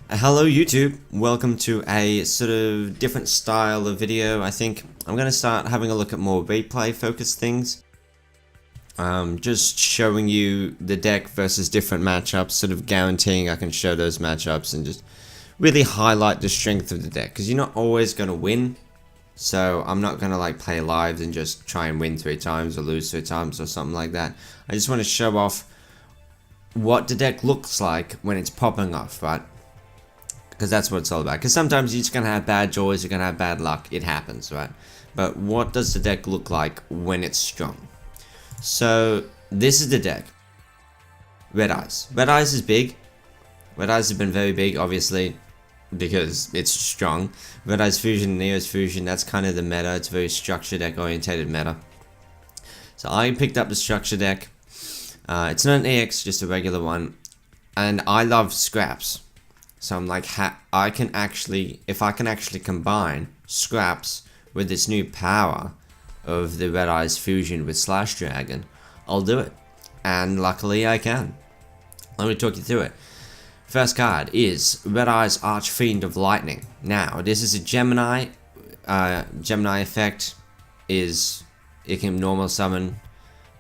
Hello YouTube, welcome to a sort of different style of video. I think I'm going to start having a look at more replay focused things. Just showing you the deck versus different matchups, sort of guaranteeing I can show those matchups and just really highlight the strength of the deck. Because you're not always going to win, so I'm not going to like play live and just try and win 3 times or lose 3 times or something like that. I just want to show off what the deck looks like when it's popping off, right? Because that's what it's all about. Because sometimes you're just going to have bad joys, you're going to have bad luck, it happens, right? But what does the deck look like when it's strong? So, this is the deck. Red Eyes. Red Eyes is big. Red Eyes have been very big, obviously, because it's strong. Red Eyes Fusion, Neo's Fusion, that's kind of the meta. It's a very structure deck orientated meta. So I picked up the structure deck. It's not an EX, just a regular one. And I love scraps. So I'm like, if I can actually combine scraps with this new power of the Red Eyes Fusion with Slash Dragon, I'll do it. And luckily I can. Let me talk you through it. First card is Red Eyes Archfiend of Lightning. Now, this is a Gemini. Gemini effect is, it can normal summon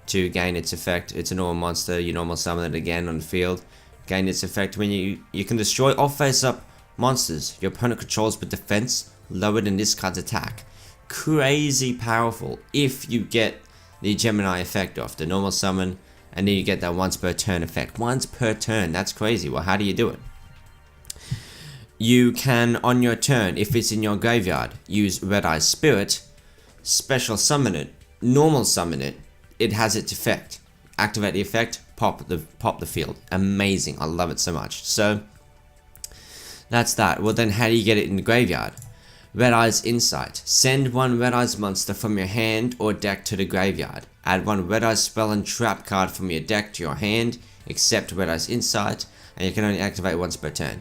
to gain its effect. It's a normal monster, you normal summon it again on the field. Gain its effect when you can destroy or face up monsters your opponent controls with defense lower than this card's attack. Crazy powerful if you get the Gemini effect off, the normal summon, and then you get that once per turn effect. Once per turn, that's crazy. Well, how do you do it? You can, on your turn, if it's in your graveyard, use Red Eye's Spirit, special summon it, normal summon it, it has its effect. Activate the effect, pop the field. Amazing, I love it so much. So that's that. Well then, how do you get it in the graveyard? Red Eyes Insight. Send one Red Eyes monster from your hand or deck to the graveyard. Add one Red Eyes spell and trap card from your deck to your hand, except Red Eyes Insight, and you can only activate once per turn.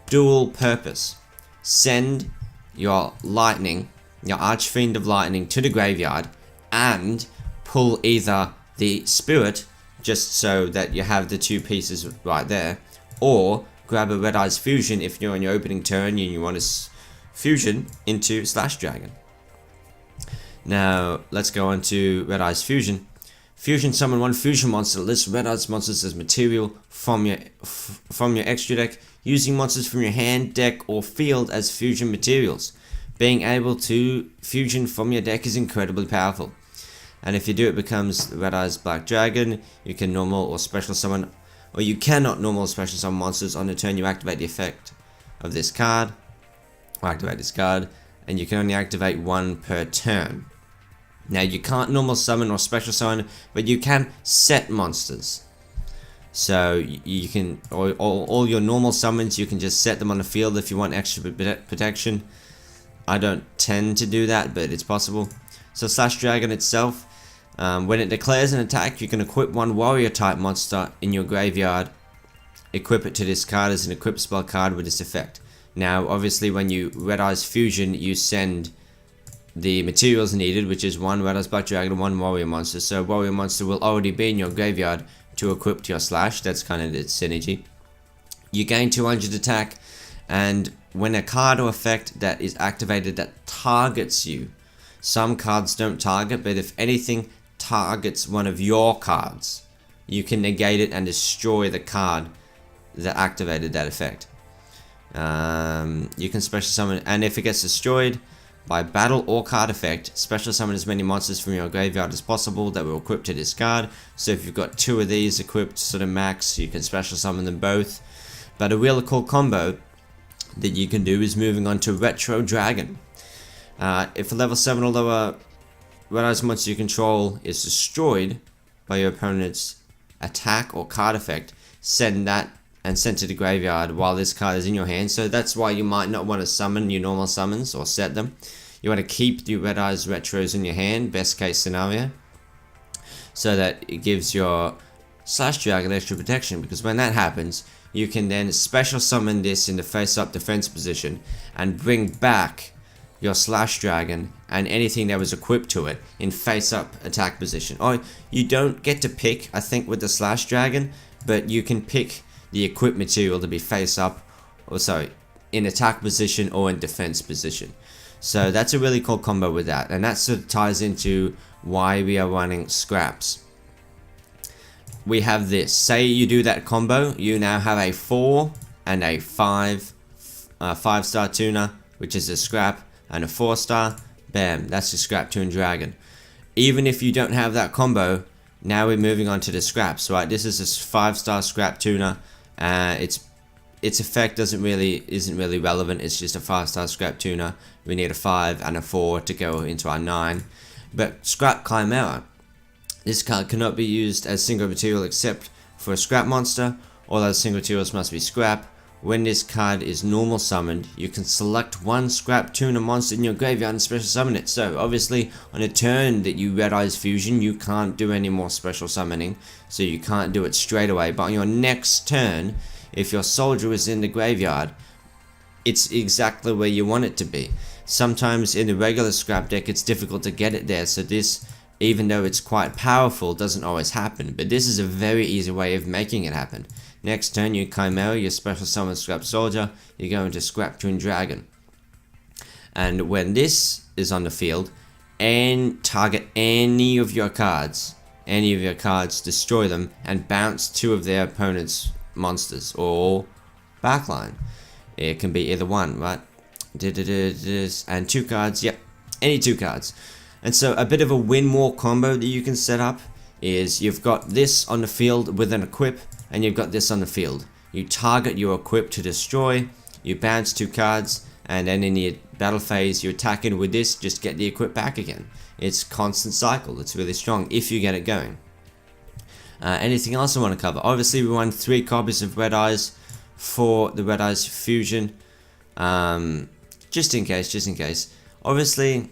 Dual purpose. Send your Lightning, your Archfiend of Lightning, to the graveyard and pull either the Spirit, just so that you have the 2 pieces right there, or grab a Red Eyes Fusion if you're on your opening turn and you want to fusion into Slash Dragon. Now let's go on to Red Eyes Fusion. Fusion summon one fusion monster. List Red Eyes monsters as material from your extra deck, using monsters from your hand, deck, or field as fusion materials. Being able to fusion from your deck is incredibly powerful. And if you do, it becomes Red Eyes Black Dragon. You can normal or special summon, or you cannot normal or special summon monsters on the turn you activate the effect of this card, or activate this card, and you can only activate 1 per turn. Now you can't normal summon or special summon, but you can set monsters. So you can, all your normal summons, you can just set them on the field if you want extra protection. I don't tend to do that, but it's possible. So Slash Dragon itself, when it declares an attack, you can equip one warrior type monster in your graveyard, equip it to this card as an equip spell card with this effect. Now obviously when you Red Eyes Fusion, you send the materials needed, which is 1 Red Eyes Black Dragon and 1 warrior monster. So warrior monster will already be in your graveyard to equip to your Slash. That's kind of the synergy. You gain 200 attack, and when a card or effect that is activated that targets you, some cards don't target, but if anything targets one of your cards, you can negate it and destroy the card that activated that effect. You can special summon, and if it gets destroyed by battle or card effect, special summon as many monsters from your graveyard as possible that will equip to this card. So if you've got 2 of these equipped sort of max, you can special summon them both. But a really cool combo that you can do is moving on to Retro Dragon. If a level 7 or lower Red Eyes monster you control is destroyed by your opponent's attack or card effect, send that and send to the graveyard while this card is in your hand. So that's why you might not want to summon your normal summons or set them. You want to keep the Red Eyes Retros in your hand, best case scenario, so that it gives your Slash Dragon extra protection, because when that happens, you can then special summon this in the face-up defense position and bring back your Slash Dragon and anything that was equipped to it in face-up attack position. Or you don't get to pick, I think, with the Slash Dragon, but you can pick the equipped material to be face-up or sorry, in attack position or in defense position. So that's a really cool combo with that, and that sort of ties into why we are running scraps. We have this, say you do that combo, you now have a 4 and a 5-star tuner, which is a scrap, and a 4-star, bam, that's a scrap tune dragon. Even if you don't have that combo, now we're moving on to the scraps, right? This is a 5-star scrap tuner. Its effect isn't really relevant. It's just a 5-star scrap tuner. We need a 5 and a 4 to go into our 9. But scrap Chimera, this card cannot be used as single material except for a scrap monster. All other single materials must be scrap. When this card is normal summoned, you can select one scrap tuner monster in your graveyard and special summon it. So obviously on a turn that you Red Eyes Fusion, you can't do any more special summoning, so you can't do it straight away. But on your next turn, if your soldier is in the graveyard, it's exactly where you want it to be. Sometimes in the regular scrap deck it's difficult to get it there, so this, even though it's quite powerful, doesn't always happen. But this is a very easy way of making it happen. Next turn, you Chimera, your special summon scrap soldier, you go into scrap twin dragon. And when this is on the field, and target any of your cards, destroy them, and bounce 2 of their opponent's monsters or backline. It can be either one, right? And 2 cards, yep, any 2 cards. And so a bit of a win more combo that you can set up is you've got this on the field with an equip, and you've got this on the field. You target your equip to destroy, you bounce 2 cards, and then in the battle phase you attack it with this, just get the equip back again. It's constant cycle, it's really strong if you get it going. Anything else I want to cover? Obviously we won 3 copies of Red Eyes for the Red Eyes Fusion. Just in case. Obviously,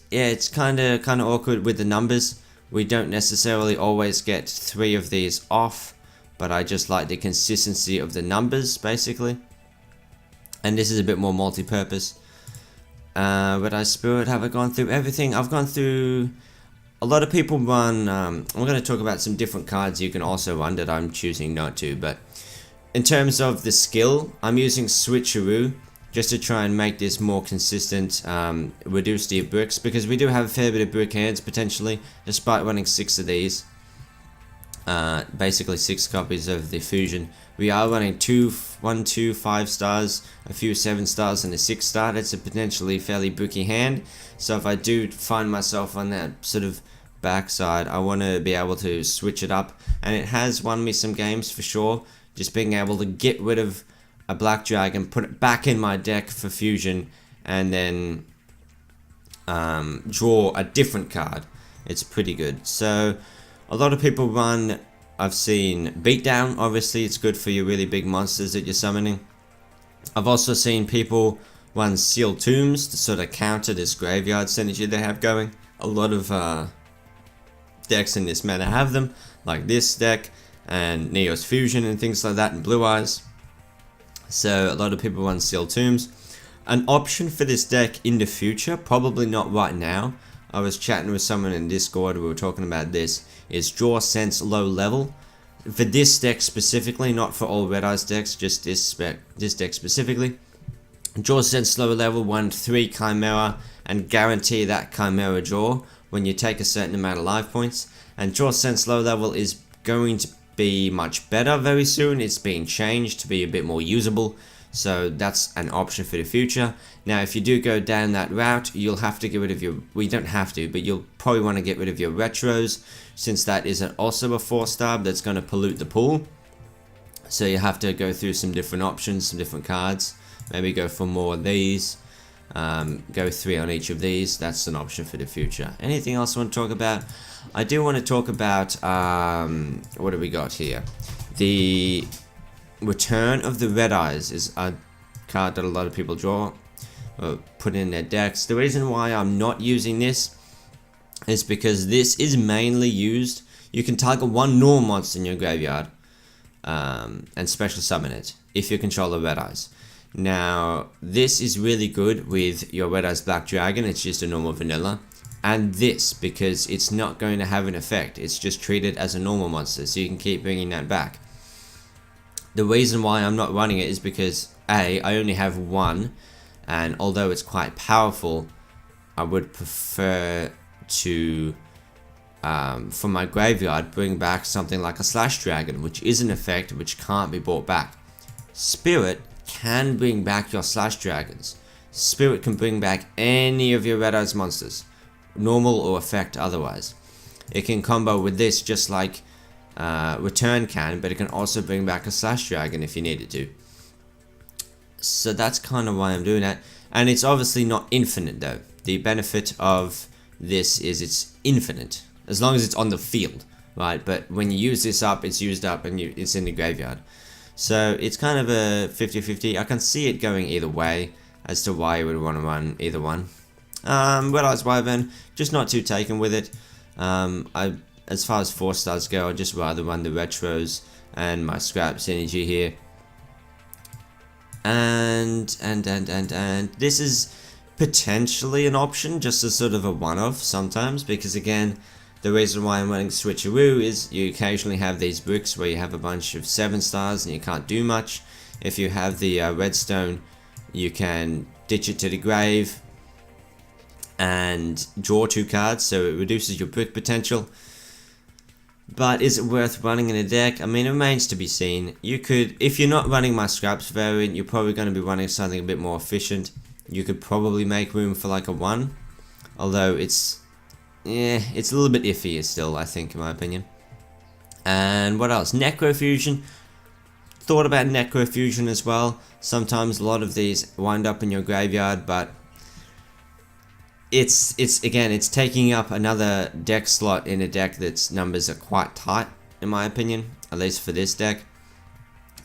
yeah, it's kinda awkward with the numbers. We don't necessarily always get 3 of these off, but I just like the consistency of the numbers, basically. And this is a bit more multi-purpose. Red Eye Spirit, have I gone through everything? I've gone through... A lot of people run... I'm going to talk about some different cards you can also run that I'm choosing not to, but... In terms of the skill, I'm using Switcheroo, just to try and make this more consistent, reduce the bricks, because we do have a fair bit of brick hands, potentially, despite running 6 of these. Basically 6 copies of the Fusion. We are running 2 5 stars, a few 7 stars, and a 6 star. That's a potentially fairly bricky hand. So if I do find myself on that sort of backside, I want to be able to switch it up. And it has won me some games for sure. Just being able to get rid of a black dragon, put it back in my deck for Fusion, and then draw a different card. It's pretty good. So a lot of people run, I've seen Beatdown, obviously it's good for your really big monsters that you're summoning. I've also seen people run Sealed Tombs to sort of counter this graveyard synergy they have going. A lot of decks in this meta have them, like this deck, and Neo's Fusion and things like that, and Blue Eyes. So a lot of people run Sealed Tombs. An option for this deck in the future, probably not right now, I was chatting with someone in Discord, we were talking about this, is Draw Sense Low Level. For this deck specifically, not for all Red Eyes decks, just this deck specifically. Draw Sense Low Level, 1/3 Chimera, and guarantee that Chimera draw when you take a certain amount of life points. And Draw Sense Low Level is going to be much better very soon. It's being changed to be a bit more usable. So that's an option for the future. Now if you do go down that route, you'll have to get rid of your, well, you don't have to, but you'll probably want to get rid of your retros, since that is also a 4-star that's going to pollute the pool. So you have to go through some different options, some different cards, maybe go for more of these, go 3 on each of these. That's an option for the future. Anything else I want to talk about? I do want to talk about, what do we got here? The Return of the Red Eyes is a card that a lot of people draw, or put in their decks. The reason why I'm not using this is because this is mainly used, you can target one normal monster in your graveyard, and special summon it, if you control the Red Eyes. Now, this is really good with your Red Eyes Black Dragon, it's just a normal vanilla. And this, because it's not going to have an effect, it's just treated as a normal monster, so you can keep bringing that back. The reason why I'm not running it is because I only have one, and although it's quite powerful, I would prefer to, from my graveyard, bring back something like a Slash Dragon, which is an effect which can't be brought back. Spirit can bring back your Slash Dragons. Spirit can bring back any of your Red Eyes monsters, normal or effect otherwise. It can combo with this just like Return can, but it can also bring back a Slash Dragon if you needed to. So that's kind of why I'm doing that. And it's obviously not infinite though. The benefit of this is it's infinite, as long as it's on the field, right? But when you use this up, it's used up and it's in the graveyard. So it's kind of a 50-50. I can see it going either way as to why you would want to run either one. Red Eyes Wyvern, just not too taken with it. As far as 4-stars go, I'd just rather run the retros and my scrap synergy here. And this is potentially an option, just as sort of a one-off sometimes, because again, the reason why I'm running Switcheroo is you occasionally have these bricks where you have a bunch of 7-stars and you can't do much. If you have the redstone, you can ditch it to the grave and draw 2 cards, so it reduces your brick potential. But is it worth running in a deck? I mean, it remains to be seen. You could, if you're not running my scraps variant, you're probably going to be running something a bit more efficient. You could probably make room for like a 1, although it's a little bit iffy still, I think, in my opinion. And what else? Necrofusion. Thought about Necrofusion as well. Sometimes a lot of these wind up in your graveyard, but it's taking up another deck slot in a deck that's numbers are quite tight, in my opinion, at least for this deck.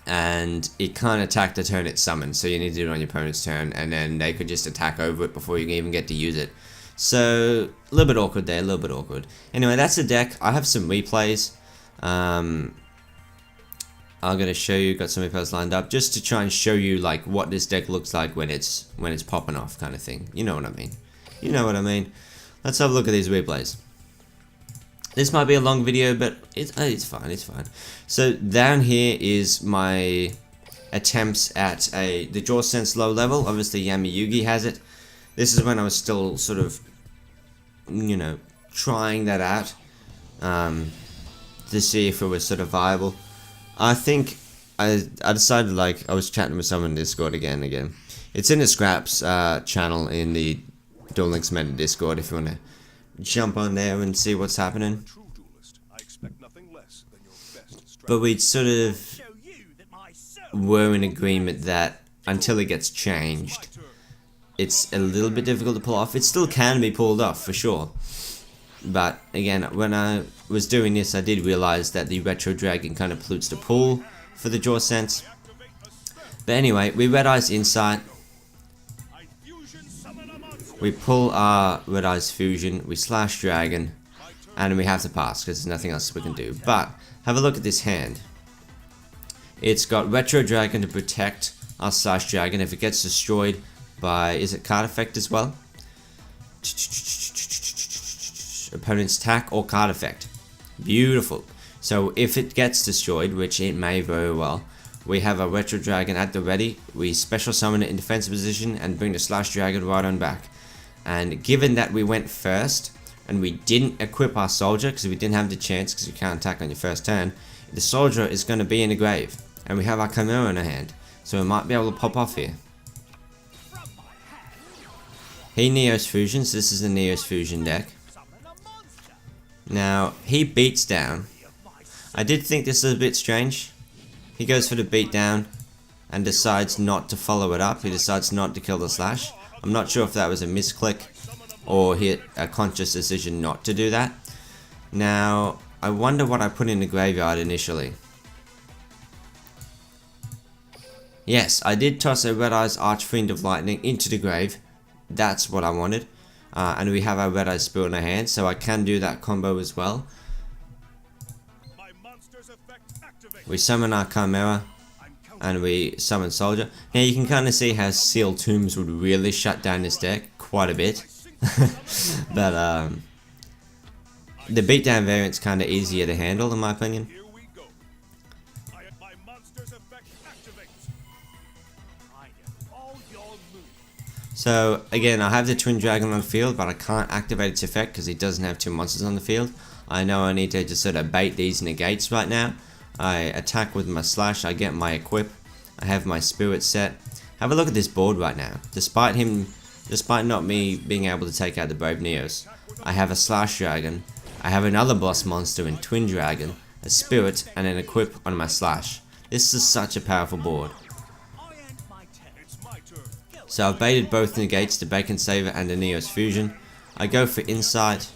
And it can't attack the turn it's summoned, so you need to do it on your opponent's turn, and then they could just attack over it before you can even get to use it. So a little bit awkward there, a little bit awkward. Anyway, that's the deck. I have some replays. I'm gonna show you. Got some replays lined up just to try and show you like what this deck looks like when it's popping off, kind of thing. You know what I mean? You know what I mean. Let's have a look at these replays. This might be a long video, but it's fine, it's fine. So down here is my attempts at the Draw Sense low level. Obviously Yami Yugi has it. This is when I was still sort of, you know, trying that out to see if it was sort of viable. I think I decided, like, I was chatting with someone in Discord again. It's in the Scraps channel in the Duel Links Meta Discord if you want to jump on there and see what's happening. But we sort of were in agreement that until it gets changed, it's a little bit difficult to pull off. It still can be pulled off for sure. But again, when I was doing this, I did realize that the Retro Dragon kind of pollutes the pool for the Draw Sense. But anyway, we Red Eyes Insight. We pull our Red Eyes Fusion, we Slash Dragon, and we have to pass because there's nothing else we can do. But have a look at this hand. It's got Retro Dragon to protect our Slash Dragon if it gets destroyed by, is it card effect as well? Opponent's attack or card effect. Beautiful. So if it gets destroyed, which it may very well, we have a Retro Dragon at the ready. We special summon it in defensive position and bring the Slash Dragon right on back. And given that we went first and we didn't equip our soldier because we didn't have the chance because you can't attack on your first turn, the soldier is going to be in the grave. And we have our Chimera in our hand, so we might be able to pop off here. He Neos Fusions. This is the Neos Fusion deck. Now, he beats down. I did think this was a bit strange. He goes for the beatdown and decides not to follow it up. He decides not to kill the Slash. I'm not sure if that was a misclick or a conscious decision not to do that. Now, I wonder what I put in the graveyard initially. Yes, I did toss a Red Eyes Archfiend of Lightning into the grave. That's what I wanted. And we have our Red Eyes Spirit in our hand, so I can do that combo as well. We summon our Chimera, and we summon Soldier. Now you can kind of see how Sealed Tombs would really shut down this deck quite a bit. But the beatdown variant's kind of easier to handle in my opinion. So again, I have the Twin Dragon on the field, but I can't activate its effect because it doesn't have two monsters on the field. I know I need to just sort of bait these negates right now. I attack with my slash, I get my equip, I have my spirit set. Have a look at this board right now. Despite not me being able to take out the Brave Neos, I have a slash dragon, I have another boss monster in Twin Dragon, a spirit, and an equip on my slash. This is such a powerful board. So I've baited both negates, the Bacon Saver and the Neos Fusion. I go for Insight.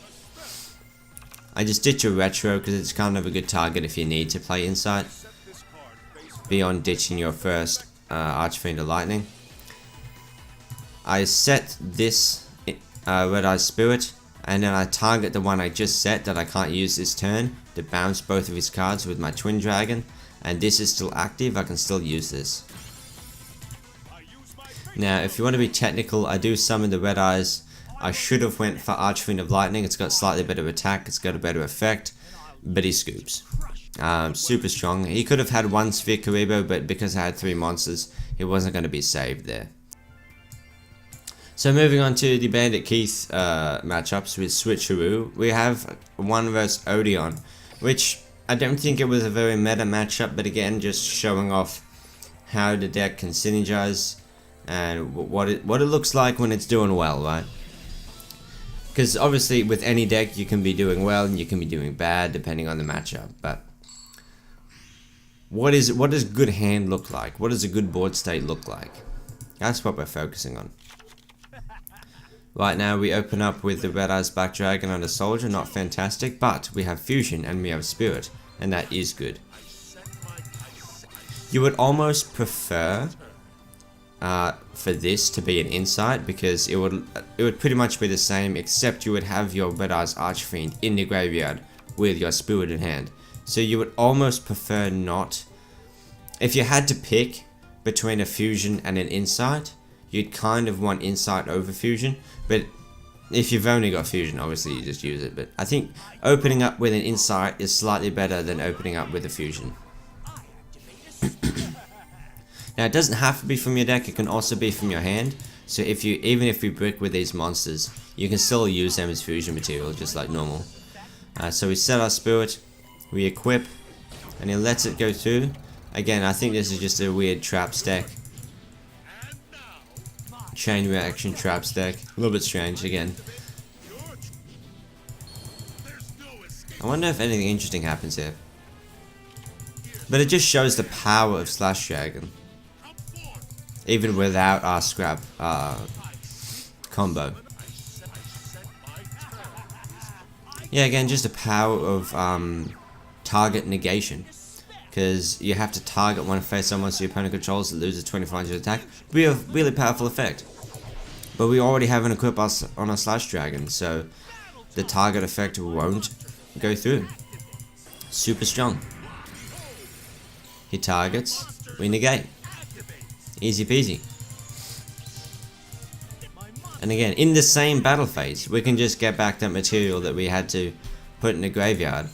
I just ditch a Retro because it's kind of a good target if you need to play Insight, beyond ditching your first Archfiend of Lightning. I set this Red Eye Spirit, and then I target the one I just set that I can't use this turn to bounce both of his cards with my Twin Dragon, and this is still active, I can still use this. Now if you want to be technical, I do summon the Red Eyes. I should have went for Archfiend of Lightning, it's got slightly better attack, it's got a better effect, but he scoops. Super strong. He could have had one Sphere Karibo, but because I had 3 monsters, he wasn't going to be saved there. So moving on to the Bandit Keith matchups with Switcheroo, we have 1 vs Odeon, which I don't think it was a very meta matchup, but again, just showing off how the deck can synergize and what it looks like when it's doing well, right? Because obviously with any deck you can be doing well and you can be doing bad depending on the matchup, but what does good hand look like? What does a good board state look like? That's what we're focusing on. Right now we open up with the Red Eyes Black Dragon on a Soldier, not fantastic, but we have Fusion and we have Spirit, and that is good. You would almost prefer for this to be an Insight, because it would pretty much be the same, except you would have your Red Eyes Archfiend in the graveyard with your Spirit in hand. So you would almost prefer not. If you had to pick between a Fusion and an Insight, you'd kind of want Insight over Fusion, but if you've only got Fusion, obviously you just use it. But I think opening up with an Insight is slightly better than opening up with a Fusion. Now it doesn't have to be from your deck, it can also be from your hand. So even if we brick with these monsters, you can still use them as fusion material just like normal. So we set our Spirit, we equip, and he lets it go through. Again, I think this is just a weird traps deck. Chain reaction traps deck. A little bit strange again. I wonder if anything interesting happens here. But it just shows the power of Slash Dragon. Even without our scrap combo. Yeah, again, just the power of target negation. Because you have to target one face-on monster your opponent controls that loses 25% attack. Be a really powerful effect. But we already have an equip on our Slash Dragon, so the target effect won't go through. Super strong. He targets, we negate. Easy peasy. And again, in the same battle phase, we can just get back that material that we had to put in the graveyard.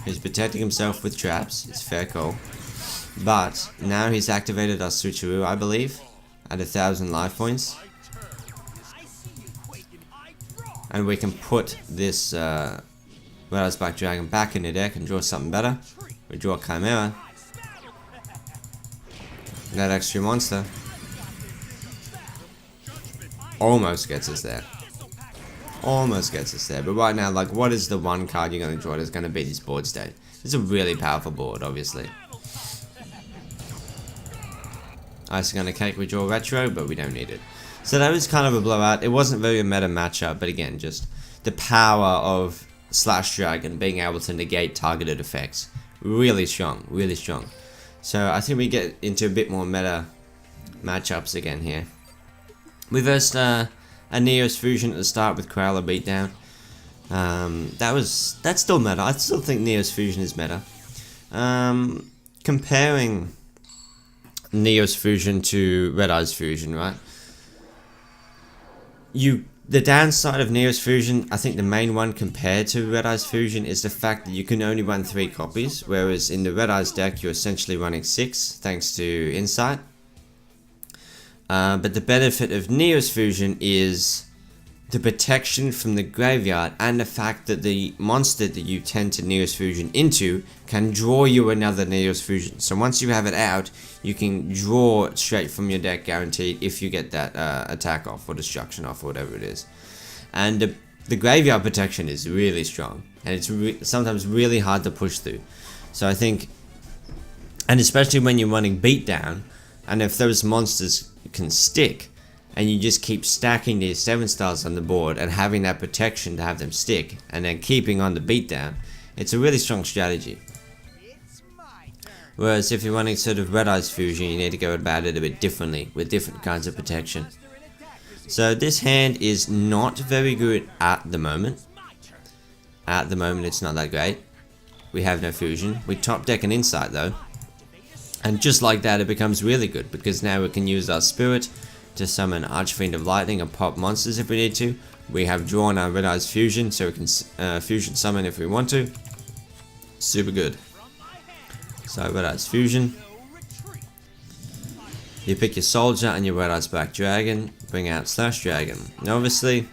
He's protecting himself with traps, it's fair call. But now he's activated our Switcheroo, I believe, at 1,000 life points. And we can put this Red Eyes Black Dragon back in the deck and draw something better. We draw Chimera. That extra monster almost gets us there. Almost gets us there. But right now, like, what is the one card you're going to draw that's going to beat this board state? It's a really powerful board, obviously. Icing on a cake, we draw Retro, but we don't need it. So that was kind of a blowout. It wasn't very a meta matchup, but again, just the power of Slash Dragon being able to negate targeted effects. Really strong, really strong. So I think we get into a bit more meta matchups again here. We versed a Neos Fusion at the start with Crowler Beatdown. That's still meta. I still think Neos Fusion is meta. Comparing Neos Fusion to Red Eyes Fusion, right? The downside of Neo's Fusion, I think the main one compared to Red Eye's Fusion, is the fact that you can only run 3 copies, whereas in the Red Eye's deck you're essentially running 6 thanks to Insight. But the benefit of Neo's Fusion is the protection from the graveyard and the fact that the monster that you tend to Neo's Fusion into can draw you another Neo's Fusion. So once you have it out, you can draw straight from your deck guaranteed if you get that attack off or destruction off or whatever it is. And the graveyard protection is really strong, and it's sometimes really hard to push through. So I think, and especially when you're running beatdown, and if those monsters can stick, and you just keep stacking these 7 stars on the board and having that protection to have them stick, and then keeping on the beatdown, it's a really strong strategy. Whereas if you're running sort of Red Eye's Fusion, you need to go about it a bit differently, with different kinds of protection. So this hand is not very good at the moment. At the moment it's not that great. We have no Fusion. We top deck an Insight though. And just like that it becomes really good, because now we can use our Spirit to summon Archfiend of Lightning and pop monsters if we need to. We have drawn our Red Eye's Fusion, so we can Fusion summon if we want to. Super good. So Red Eye's Fusion. You pick your Soldier and your Red Eye's Black Dragon, bring out Slash Dragon. Now obviously,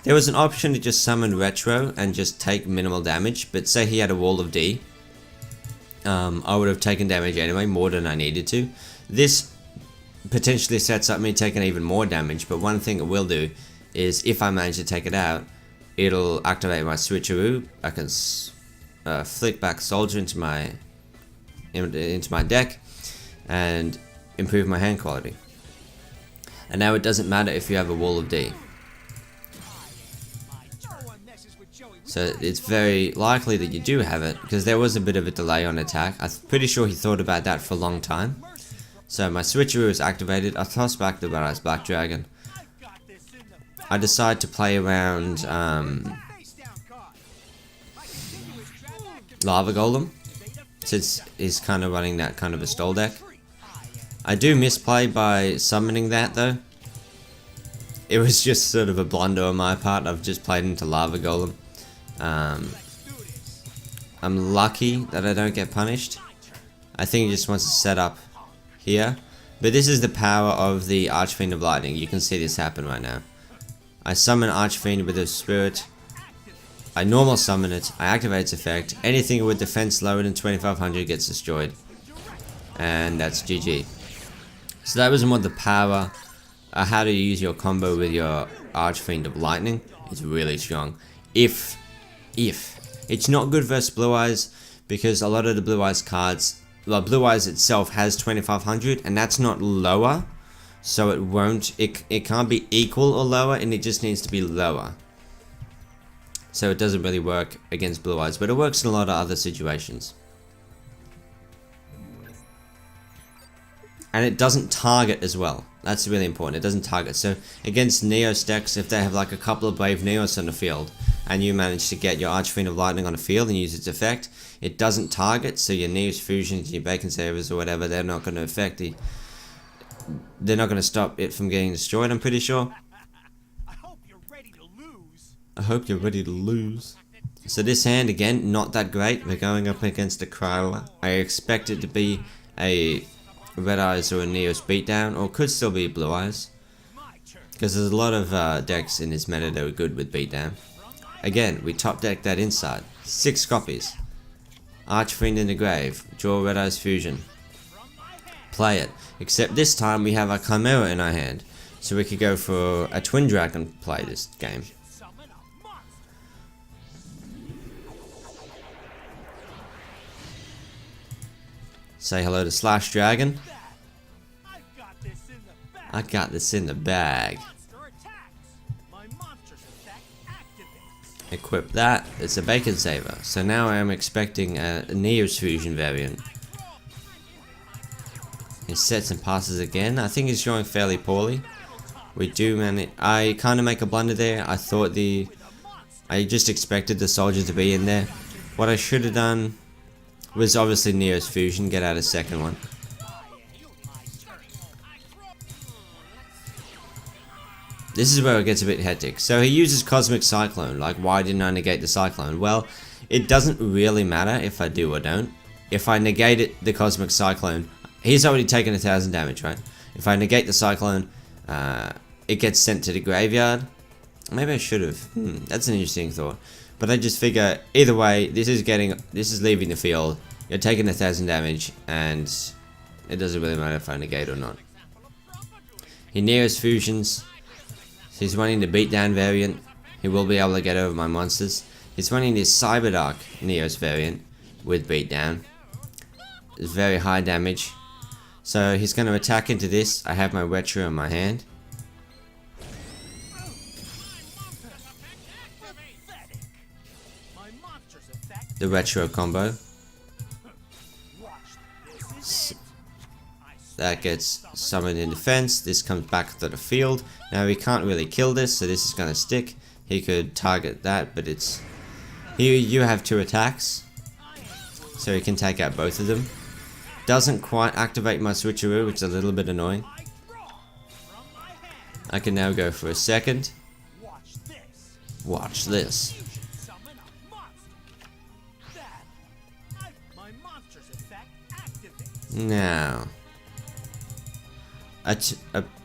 there was an option to just summon Retro and just take minimal damage, but say he had a Wall of D, I would have taken damage anyway, more than I needed to. This potentially sets up me taking even more damage, but one thing it will do is if I manage to take it out, it'll activate my switcheroo. I can flick back Soldier into my deck and improve my hand quality. And now it doesn't matter if you have a Wall of D. So it's very likely that you do have it, because there was a bit of a delay on attack. I'm pretty sure he thought about that for a long time. So my switcheroo is activated. I toss back the Red Eye's Black Dragon. I decide to play around Lava Golem, since he's kind of running that kind of a stall deck. I do misplay by summoning that though. It was just sort of a blunder on my part. I've just played into Lava Golem. I'm lucky that I don't get punished. I think he just wants to set up here, but this is the power of the Archfiend of Lightning. You can see this happen right now. I summon Archfiend with a Spirit, I normal summon it, I activate its effect, anything with defense lower than 2500 gets destroyed, and that's GG. So that was more the power, how to use your combo with your Archfiend of Lightning. It's really strong. If it's not good versus Blue Eyes, because a lot of the Blue Eyes cards, well, Blue Eyes itself has 2500 and that's not lower, so it can't be equal or lower, and it just needs to be lower. So it doesn't really work against Blue Eyes, but it works in a lot of other situations. And it doesn't target as well. That's really important. It doesn't target. So against Neo stacks, if they have like a couple of Brave Neos on the field, and you manage to get your Archfiend of Lightning on the field and use its effect, it doesn't target, so your Neos Fusions, your Bacon Savers or whatever, they're not going to affect the... They're not going to stop it from getting destroyed, I'm pretty sure. I hope you're ready to lose. I hope you're ready to lose. So this hand, again, not that great. We're going up against a Kryla. I expect it to be a Red Eyes or a Neos beatdown, or could still be Blue Eyes, because there's a lot of decks in this meta that are good with beatdown. Again, we top deck that Insight. 6 copies. Archfiend in the grave. Draw Red Eye's Fusion. Play it. Except this time we have a Chimera in our hand, so we could go for a Twin Dragon play this game. Say hello to Slash Dragon. I got this in the bag. Equip that. It's a Bacon Saver. So now I am expecting a Neo's Fusion variant. He sets and passes again. I think he's going fairly poorly. We do manage. I kind of make a blunder there. I just expected the Soldier to be in there. What I should have done was obviously Neo's Fusion, get out a second one. this is where it gets a bit hectic. So he uses Cosmic Cyclone. Like, why didn't I negate the Cyclone? Well, it doesn't really matter if I do or don't. If I negate the Cosmic Cyclone, he's already taken 1000 damage, right? If I negate the Cyclone, it gets sent to the graveyard. Maybe I should have. That's an interesting thought. But I just figure, either way, this is leaving the field. You're taking 1000 damage, and it doesn't really matter if I negate or not. He Neos fusions. So he's running the beatdown variant. He will be able to get over my monsters. He's running this Cyberdark Neos variant with beatdown. It's very high damage. So he's going to attack into this. I have my Retro in my hand. The Retro combo. That gets summoned in defense. This comes back to the field. Now he can't really kill this, so this is going to stick. He could target that, but it's... Here you have 2 attacks. So he can take out both of them. Doesn't quite activate my switcheroo, which is a little bit annoying. I can now go for a second. Watch this. Now,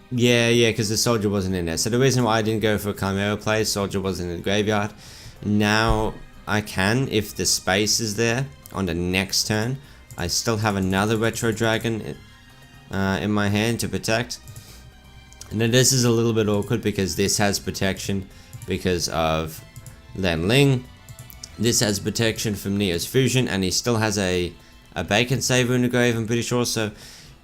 yeah, because the soldier wasn't in there. So the reason why I didn't go for a Chimera play, soldier wasn't in the graveyard. Now I can, if the space is there on the next turn. I still have another Retro Dragon in my hand to protect. Now this is a little bit awkward because this has protection because of Len Ling. This has protection from Neos Fusion, and he still has a Bacon Saver in the grave, I'm pretty sure, so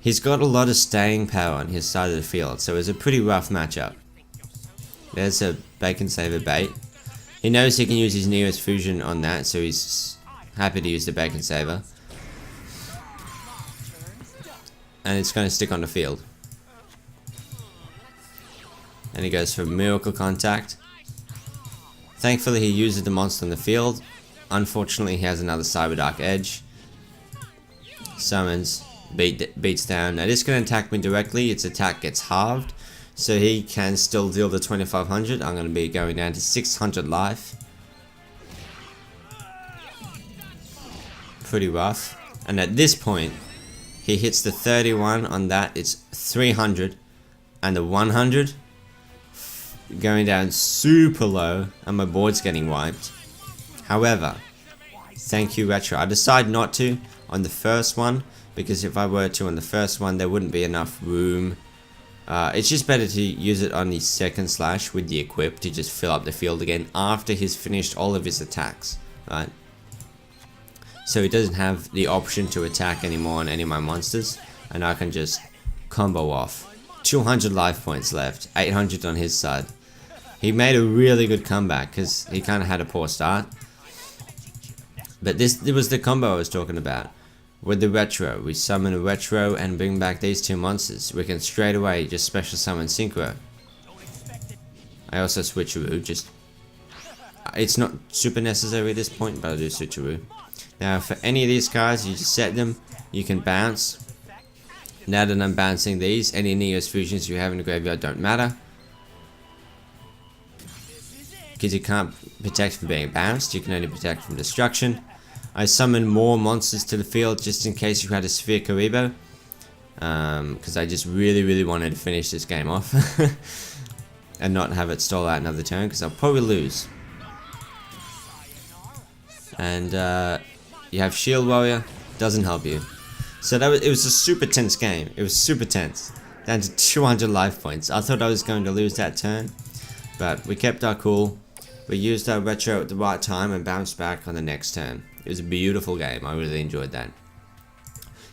he's got a lot of staying power on his side of the field, so it's a pretty rough matchup. There's a Bacon Saver bait. He knows he can use his Neos Fusion on that, so he's happy to use the Bacon Saver. And it's going to stick on the field. And he goes for Miracle Contact. Thankfully he uses the monster on the field. Unfortunately he has another Cyberdark Edge. Summons, beats down. Now this can attack me directly. Its attack gets halved, so he can still deal the 2500. I'm going to be going down to 600 life. Pretty rough. And at this point, he hits the 31 on that. It's 300, and the 100 going down super low, and my board's getting wiped. However, thank you Retro. I decide not to on the first one, because if I were to on the first one, there wouldn't be enough room. It's just better to use it on the second slash with the equip to just fill up the field again after he's finished all of his attacks, right? So he doesn't have the option to attack anymore on any of my monsters, and I can just combo off. 200 life points left, 800 on his side. He made a really good comeback because he kind of had a poor start. But it was the combo I was talking about. With the Retro, we summon a Retro and bring back these 2 monsters. We can straight away just special summon Synchro. I also switcheroo, just... It's not super necessary at this point, but I do switcheroo. Now for any of these cards, you just set them, you can bounce. Now that I'm bouncing these, any Neos Fusions you have in the graveyard don't matter. Because you can't protect from being bounced, you can only protect from destruction. I summon more monsters to the field just in case you had a Sphere Karibo. Because I just really wanted to finish this game off. And not have it stall out another turn, because I'll probably lose. And you have Shield Warrior, doesn't help you. So it was a super tense game. It was super tense. Down to 200 life points. I thought I was going to lose that turn, but we kept our cool. We used our Retro at the right time and bounced back on the next turn. It was a beautiful game. I really enjoyed that.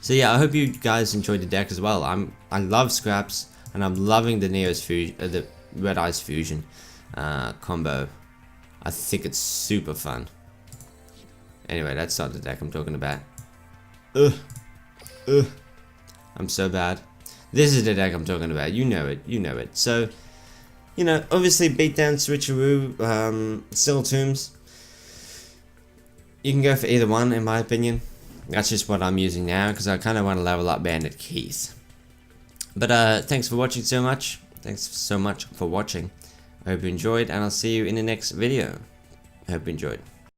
So yeah, I hope you guys enjoyed the deck as well. I love Scraps, and I'm loving the Neos Fusion, the Red Eyes Fusion combo. I think it's super fun. Anyway, that's not the deck I'm talking about. I'm so bad. This is the deck I'm talking about. You know it. You know it. So, you know, obviously beatdown, switcheroo, still tombs. You can go for either one, in my opinion. That's just what I'm using now, because I kind of want to level up Bandit Keith. But thanks for watching so much. Thanks so much for watching. I hope you enjoyed, and I'll see you in the next video. I hope you enjoyed.